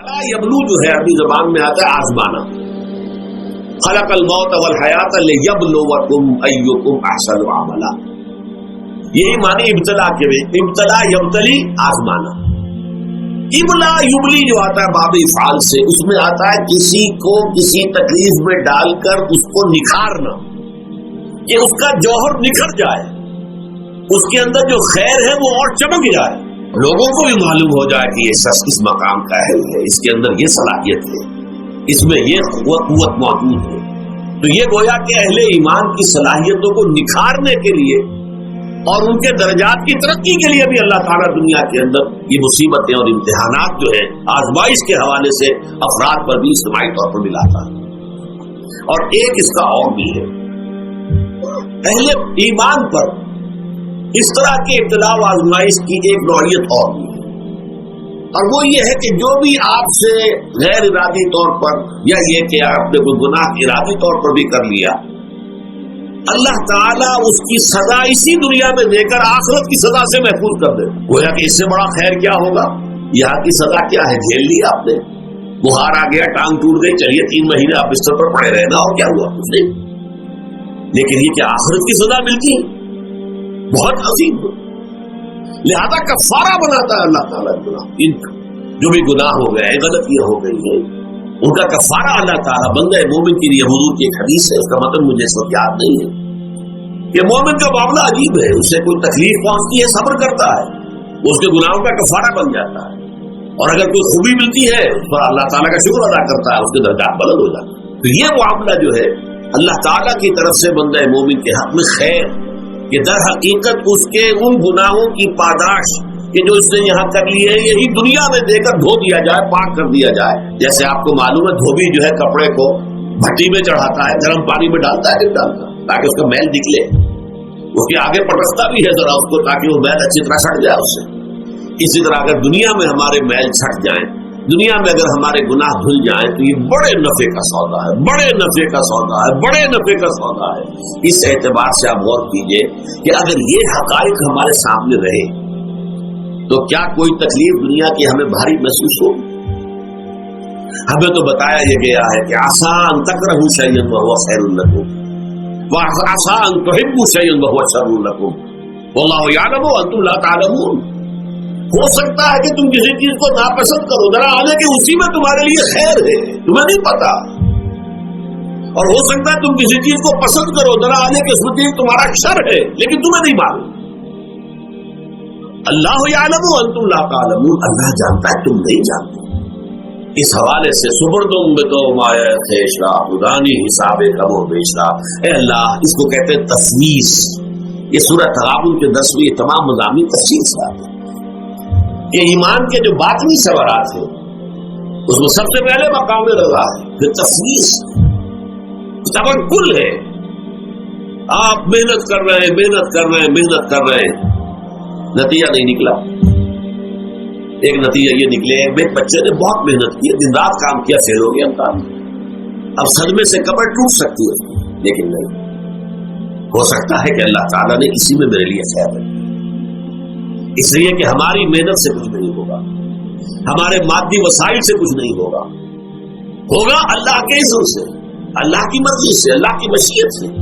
الا یبلو جو ہے عربی زبان میں آتا ہے آزمانا. خلق الموت والحیات لیبلوکم ایکم احسن عملا. یہی معنی ابتلا کے بھی. ابتلا یبتلی آزمانا. ابلا یبلی جو آتا ہے باب افعال سے، اس میں آتا ہے کسی کو کسی تکلیف میں ڈال کر اس کو نکھارنا، کہ اس کا جوہر نکھر جائے، اس کے اندر جو خیر ہے وہ اور چمک جائے، لوگوں کو بھی معلوم ہو جائے کہ یہ شخص اس مقام کا اہل ہے، اس کے اندر یہ صلاحیت ہے، اس میں یہ قوت موجود ہے. تو یہ گویا کہ اہل ایمان کی صلاحیتوں کو نکھارنے کے لیے اور ان کے درجات کی ترقی کے لیے بھی اللہ تعالیٰ دنیا کے اندر یہ مصیبتیں اور امتحانات جو ہیں آزمائش کے حوالے سے افراد پر بھی اجتماعی طور پر ملاتا ہے. اور ایک اس کا اور بھی ہے، اہل ایمان پر اس طرح کے ابتلا و آزمائش کی ایک نوعیت اور بھی ہے، اور وہ یہ ہے کہ جو بھی آپ سے غیر ارادی طور پر یا یہ کہ آپ نے کوئی گناہ ارادی طور پر بھی کر لیا، اللہ تعالیٰ اس کی سزا اسی دنیا میں دے کر آخرت کی سزا سے محفوظ کر دے. گویا کہ اس سے بڑا خیر کیا ہوگا؟ یہاں کی سزا کیا ہے؟ جھیل لی آپ نے، بخار آ گیا، ٹانگ ٹوٹ گئی، چلیے 3 مہینے آپ بستر پر پڑے رہنا، اور کیا ہوا؟ کچھ نہیں. لیکن یہ کہ آخرت کی سزا ملتی ہے بہت عظیم. لہذا کفارہ بناتا ہے اللہ تعالیٰ ان جو بھی گناہ ہو گئے، غلطیاں ہو گئی ہیں، ان کا کفارہ اللہ تعالیٰ بندہ مومن کے لیے. حضور کی ایک حدیث ہے، اس کا مطلب مجھے اس وقت یاد نہیں ہے، کہ مومن کا معاملہ عجیب ہے، اسے کوئی تکلیف پہنچتی ہے صبر کرتا ہے، وہ اس کے گناہوں کا کفارہ بن جاتا ہے، اور اگر کوئی خوبی ملتی ہے اس پر اللہ تعالیٰ کا شکر ادا کرتا ہے، اس کے درجات بلند ہو جاتے ہیں. تو یہ معاملہ جو ہے اللہ تعالیٰ کی طرف سے بندہ مومن کے حق میں خیر، کہ در حقیقت اس کے ان گناہوں کی پاداش کہ جو اس نے یہاں کر لی ہے یہی دنیا میں دے کر دھو دیا جائے، پاک کر دیا جائے. جیسے آپ کو معلوم ہے دھوبی جو ہے کپڑے کو بھٹی میں چڑھاتا ہے، گرم پانی میں ڈالتا ہے، ڈالتا تاکہ اس کا میل نکلے، اس کے آگے پٹکتا بھی ہے ذرا اس کو تاکہ وہ میل اچھی طرح چھٹ جائے اس سے. اسی طرح اگر دنیا میں ہمارے میل چھٹ جائیں، دنیا میں اگر ہمارے گناہ دھل جائیں تو یہ بڑے نفع کا سودا ہے، بڑے نفع کا سودا ہے، بڑے نفع کا سودا ہے. اس اعتبار سے آپ غور کیجئے کہ اگر یہ حقائق ہمارے سامنے رہے تو کیا کوئی تکلیف دنیا کی ہمیں بھاری محسوس ہو؟ ہمیں تو بتایا یہ گیا ہے کہ آسان تکرہوا شیئا وہو خیر لکم وآسان تحبوا شیئا وہو شر لکم واللہ یعلم وانتم لا تعلمون. ہو سکتا ہے کہ تم کسی چیز کو ناپسند کرو، ذرا آنے کہ اسی میں تمہارے لیے خیر ہے، تمہیں نہیں پتا، اور ہو سکتا ہے تم کسی چیز کو پسند کرو، ذرا آنے کہ اس میں تمہارا شر ہے لیکن تمہیں نہیں معلوم. اللہ یعلم وانتم لا تعلمون، اللہ جانتا ہے تم نہیں جانتے. اس حوالے سے سبردم بتو مایا خیشا خدانی حساب کم و بیشا. اے اللہ، اس کو کہتے ہیں تفویض. یہ سورہ تغابن کے 10ویں تمام مضامین تفصیل سے آتے ہیں کہ ایمان کے جو باطنی ثمرات ہیں اس میں سب سے پہلے مقام رضا ہے، پھر تفویض، توکل ہے. آپ محنت کر رہے ہیں، محنت کر رہے ہیں، محنت کر رہے ہیں، نتیجہ نہیں نکلا. ایک نتیجہ یہ نکلے ایک بچے نے بہت محنت کی، دن رات کام کیا، فیل ہو گیا امتحان. اب صدمے سے کمر ٹوٹ سکتی ہے، لیکن نہیں، ہو سکتا ہے کہ اللہ تعالیٰ نے اسی میں میرے لیے خیر ہے. اس لیے کہ ہماری محنت سے کچھ نہیں ہوگا، ہمارے مادی وسائل سے کچھ نہیں ہوگا، ہوگا اللہ کے اذن سے، اللہ کی مرضی سے، اللہ کی مشیت سے.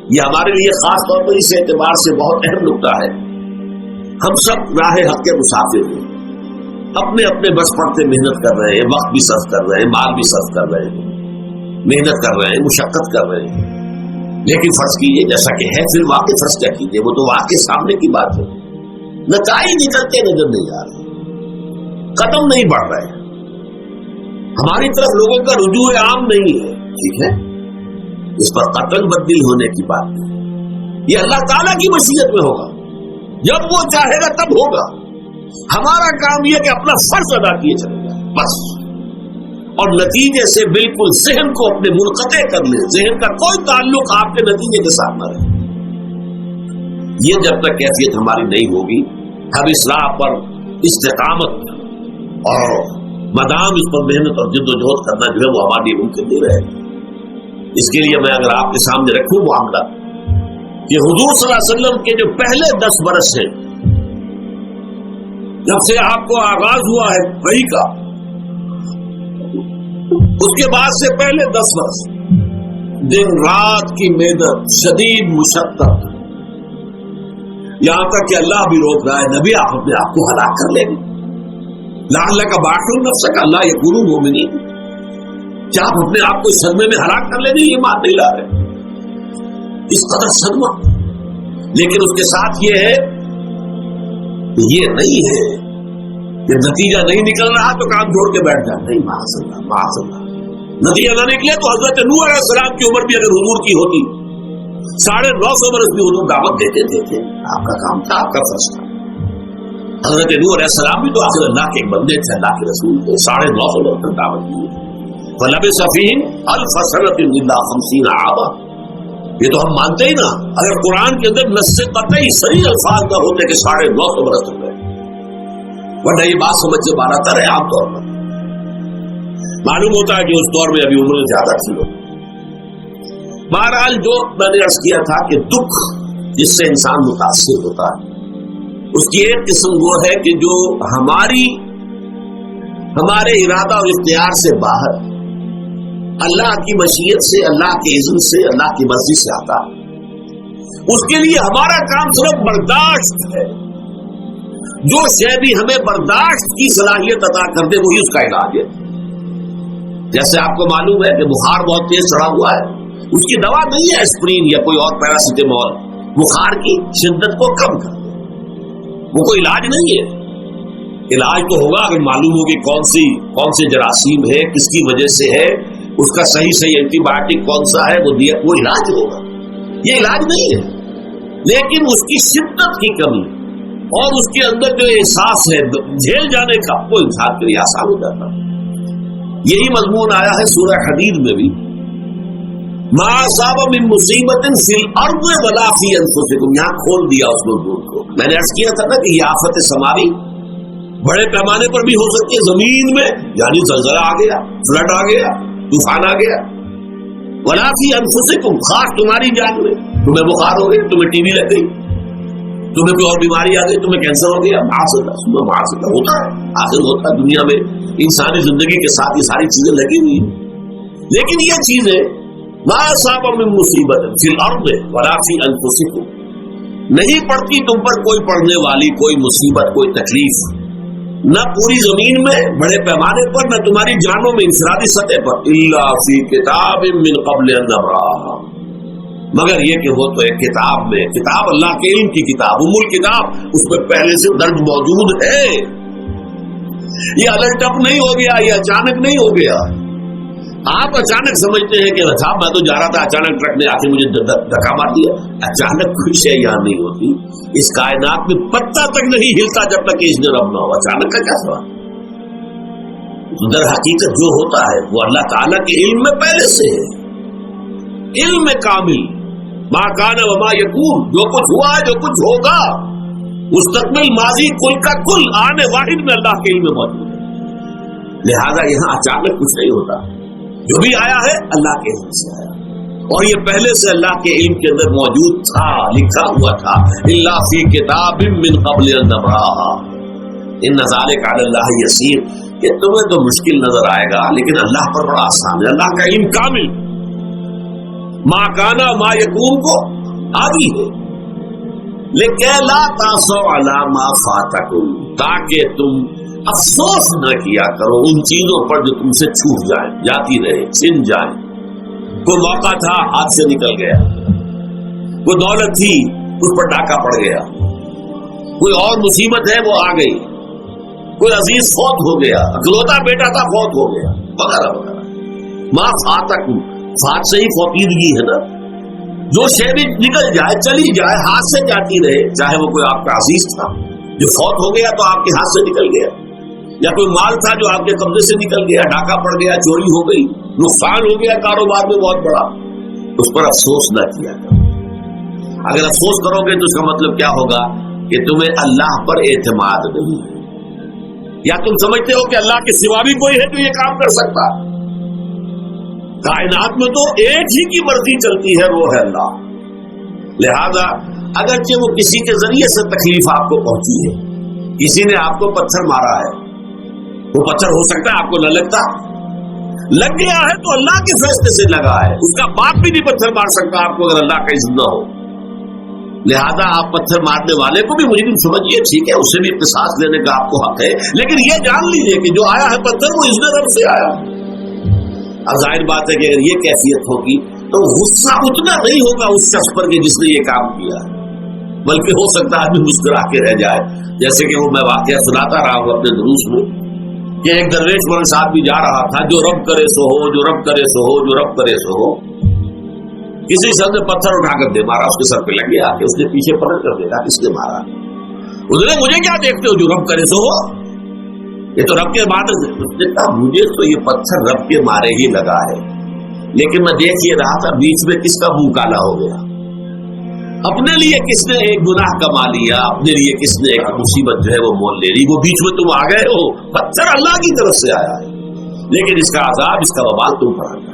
یہ ہمارے لیے خاص طور پر اس اعتبار سے بہت اہم نقطہ ہے. ہم سب راہ حق کے مسافر ہیں، اپنے اپنے بس پڑتے محنت کر رہے ہیں، وقت بھی صرف کر رہے ہیں، مال بھی صرف کر رہے ہیں، محنت کر رہے ہیں، مشقت کر رہے ہیں. لیکن فرض کیجیے جیسا کہ ہے، پھر واقع فرض کیا کیجیے، وہ تو واقع سامنے کی بات ہے، نتائج نکلتے نظر نہیں آ رہے، قدم نہیں بڑھ رہے، ہماری طرف لوگوں کا رجوع عام نہیں ہے. ٹھیک ہے، اس پر قطعاً بدل ہونے کی بات ہے. یہ اللہ تعالیٰ کی مشیت میں ہوگا، جب وہ چاہے گا تب ہوگا. ہمارا کام یہ کہ اپنا فرض ادا کیے چلے گا بس، اور نتیجے سے بالکل ذہن کو اپنے منقطع کر لیں، ذہن کا کوئی تعلق آپ کے نتیجے کے ساتھ نہ رہے. یہ جب تک کیفیت ہماری نہیں ہوگی، ہم اس راہ پر استقامت اور مدام اس پر محنت اور جد و جہد کرنا جو ہے وہ ہمارے لیے ممکن نہیں رہے. اس کے لیے میں اگر آپ کے سامنے رکھوں معاملہ کہ حضور صلی اللہ علیہ وسلم کے جو پہلے 10 برس ہیں، جب سے آپ کو آغاز ہوا ہے وحی کا، اس کے بعد سے پہلے 10 برس دن رات کی محنت، شدید مشقت، یہاں تک کہ اللہ بھی روک رہا ہے نبی آپ اپنے آپ کو ہلاک کر لیں گے، لعلک باخع نفسک الا یکونوا مؤمنین، کیا آپ اپنے آپ کو صدمے میں ہلاک کر لیں گے؟ یہ مان نہیں لا رہے، اس قدر صدمہ۔ لیکن اس کے ساتھ یہ ہے، یہ نہیں ہے کہ نتیجہ نہیں نکل رہا تو کام چھوڑ کے بیٹھ جائے، نہیں، معاذ اللہ معاذ اللہ، نتیجہ نہ نکلے تو حضرت نوح علیہ السلام کی عمر بھی اگر حضور کی ہوتی 950 برس بھی حضور دعوت دیتے تھے، آپ کا کام تھا، آپ کا فرض تھا۔ حضرت نوح علیہ السلام بھی تو آخر اللہ کے ایک بندے تھے، اللہ کے رسول تھے، 950 برس تک دعوت دی، فَلَبِثَ فِيهِمْ أَلْفَ سَنَةٍ إِلَّا 50 عَامًا۔ یہ تو ہم مانتے ہی نا، اگر قرآن کے اندر نص قطعی صریح الفاظ نہ ہوتے کہ 950 برس تک رہے، ورنہ یہ بات سمجھ سے بالا تر ہے۔ عام طور پر معلوم ہوتا ہے کہ اس دور میں ابھی عمر زیادہ تھی لوگ۔ بہرحال جو میں نے عرض کیا تھا کہ دکھ جس سے انسان متاثر ہوتا ہے، اس کی ایک قسم وہ ہے کہ جو ہمارے ارادہ اور اختیار سے باہر، اللہ کی مشیت سے، اللہ کے اذن سے، اللہ کی مرضی سے آتا ہے، اس کے لیے ہمارا کام صرف برداشت ہے۔ جو شے بھی ہمیں برداشت کی صلاحیت عطا کر دے وہی اس کا علاج ہے۔ جیسے آپ کو معلوم ہے کہ بخار بہت تیز چڑھا ہوا ہے، اس کی دوا نہیں ہے اسپرین یا کوئی اور پیراسیٹامول، بخار کی شدت کو کم کر دے، وہ کوئی علاج نہیں ہے۔ علاج تو ہوگا اگر معلوم ہو کہ کون سے جراثیم ہے، کس کی وجہ سے ہے، اس کا صحیح اینٹی بایوٹک کون سا ہے، وہ علاج ہوگا۔ یہ علاج نہیں ہے، لیکن اس کی شدت کی کمی اور اس کے اندر جو احساس ہے جھیل جانے کا، وہ انسان کے لیے آسان ہو جاتا ہے۔ یہی مضمون آیا ہے سورہ حدید میں بھی، ما اصاب من مصیبت فی الارض ولا فی انفسکم، یہاں کھول دیا اس مضمون کو۔ میں نے عرض کیا تھا نا کہ یہ آفت سماوی بڑے پیمانے پر بھی ہو سکتی ہے، زمین میں یعنی زلزلہ آ گیا، فلڈ آ گیا، طوفان آ گیا، ولا فی انفسکم، خاص تمہاری جان میں، تمہیں بخار ہو گیا، تمہیں ٹی بی لگ گئی، تمہیں کوئی اور بیماری آ گئی، تمہیں کینسر ہو گیا، معاذ اللہ ہوتا ہے، آخر ہوتا ہے دنیا میں، انسانی زندگی کے ساتھ یہ ساری چیزیں لگی ہوئی ہیں۔ لیکن یہ چیزیں ما اصاب من مصیبت فی الارض ولا فی انفسکم، نہیں پڑتی تم پر کوئی پڑنے والی کوئی مصیبت، کوئی تکلیف، نہ پوری زمین میں بڑے پیمانے پر، نہ تمہاری جانوں میں انفرادی سطح پر، الا فی کتاب من قبل ان نبرأھا، مگر یہ کہ وہ تو ایک کتاب میں، کتاب اللہ کے علم کی کتاب، ام الکتاب، اس میں پہلے سے درج موجود ہے۔ یہ الٹ اپ نہیں ہو گیا، یہ اچانک نہیں ہو گیا۔ آپ اچانک سمجھتے ہیں کہ صاحب میں تو جا رہا تھا، اچانک ٹرک نے آ کے مجھے دھکا مار دیا۔ اچانک کوئی شے یہاں نہیں ہوتی، اس کائنات میں پتہ تک نہیں ہلتا جب تک کہ اس نے رب نہ ہو۔ اچانک کا کیا سوال؟ در حقیقت جو ہوتا ہے وہ اللہ تعالیٰ کے علم میں پہلے سے ہے، علم کامل، ما کان وما یکون، جو کچھ ہوا ہے، جو کچھ ہوگا، مستقبل، ماضی، کل کا کل، آنے واحد میں اللہ کے علم میں موجود ہے۔ لہذا یہاں اچانک کچھ نہیں ہوتا، جو بھی آیا ہے اللہ کے علم سے آیا، اور یہ پہلے سے اللہ کے علم کے اندر موجود تھا، لکھا ہوا تھا، الا فی کتاب من قبل ان نبرأھا ان ذلک علی اللہ یسیر۔ کہ تمہیں تو مشکل نظر آئے گا لیکن اللہ پر بڑا آسان ہے، اللہ کا علم کامل، ما کانا ما یکون کو آدھی ہے، لیکن لا تاسوا علی ما فاتکم، تاکہ تم افسوس نہ کیا کرو ان چیزوں پر جو تم سے چھوٹ جائیں، جاتی رہے، چھن جائیں۔ کوئی موقع تھا ہاتھ سے نکل گیا، کوئی دولت تھی اس پر ڈاکہ پڑ گیا، کوئی اور مصیبت ہے وہ آ گئی، کوئی عزیز فوت ہو گیا، اکلوتا بیٹا تھا فوت ہو گیا، وغیرہ وغیرہ۔ ما فاتکم، فات سے ہی فوتیدگی ہے نا، جو شے بھی نکل جائے، چلی جائے، ہاتھ سے جاتی رہے، چاہے وہ کوئی آپ کا عزیز تھا جو فوت ہو گیا تو آپ کے ہاتھ سے نکل گیا، یا کوئی مال تھا جو آپ کے قبضے سے نکل گیا، ڈاکہ پڑ گیا، چوری ہو گئی، نقصان ہو گیا کاروبار میں بہت بڑا، اس پر افسوس نہ کیا کرو۔ اگر افسوس کرو گے تو اس کا مطلب کیا ہوگا کہ تمہیں اللہ پر اعتماد نہیں ہے، یا تم سمجھتے ہو کہ اللہ کے سوا بھی کوئی ہے جو یہ کام کر سکتا۔ کائنات میں تو ایک ہی کی مرضی چلتی ہے، وہ ہے اللہ۔ لہذا اگرچہ وہ کسی کے ذریعے سے تکلیف آپ کو پہنچی ہے، کسی نے آپ کو پتھر مارا ہے، وہ پتھر ہو سکتا ہے آپ کو نہ لگتا، لگ گیا ہے تو اللہ کے فیصلے سے لگا ہے، اس کا باپ بھی نہیں پتھر مار سکتا آپ کو اگر اللہ کا اذن نہ ہو. لہذا آپ پتھر مارنے والے کو بھی مجرم سمجھیے، ٹھیک ہے، اس سے بھی قصاص لینے کا آپ کو حق ہے، لیکن یہ جان لیجیے کہ جو آیا ہے پتھر وہ اذن رب سے آیا. اب ظاہر بات ہے کہ اگر یہ کیفیت ہوگی تو غصہ اتنا نہیں ہوگا اس شخص پر کہ جس نے یہ کام کیا، بلکہ ہو سکتا ہے آدمی مسکرا کے رہ جائے. جیسے کہ وہ میں واقعہ سناتا رہا ہوں اپنے دروس میں کہ ایک درویش مول صاحب بھی جا رہا تھا، جو رب کرے سو ہو، جو رب کرے سو ہو، جو رب کرے سو ہو. کسی شخص نے پتھر اٹھا کر دے مارا، اس کے سر پہ لگ گیا کہ اس نے پیچھے پلٹ کر دیکھا کس نے مارا. اس نے مجھے کیا دیکھتے ہو، جو رب کرے سو ہو، یہ تو رب کے مارے. اس نے کہا مجھے تو یہ پتھر رب کے مارے ہی لگا ہے، لیکن میں دیکھ یہ رہا تھا بیچ میں کس کا منہ کالا ہو گیا، اپنے لیے کس نے ایک گناہ کما لیا، اپنے لیے کس نے ایک مصیبت جو ہے وہ مول لے لی، وہ بیچ میں تم آ گئے ہو. پتھر اللہ کی طرف سے آیا ہے، لیکن اس کا عذاب، اس کا وبال تم پر آ گیا.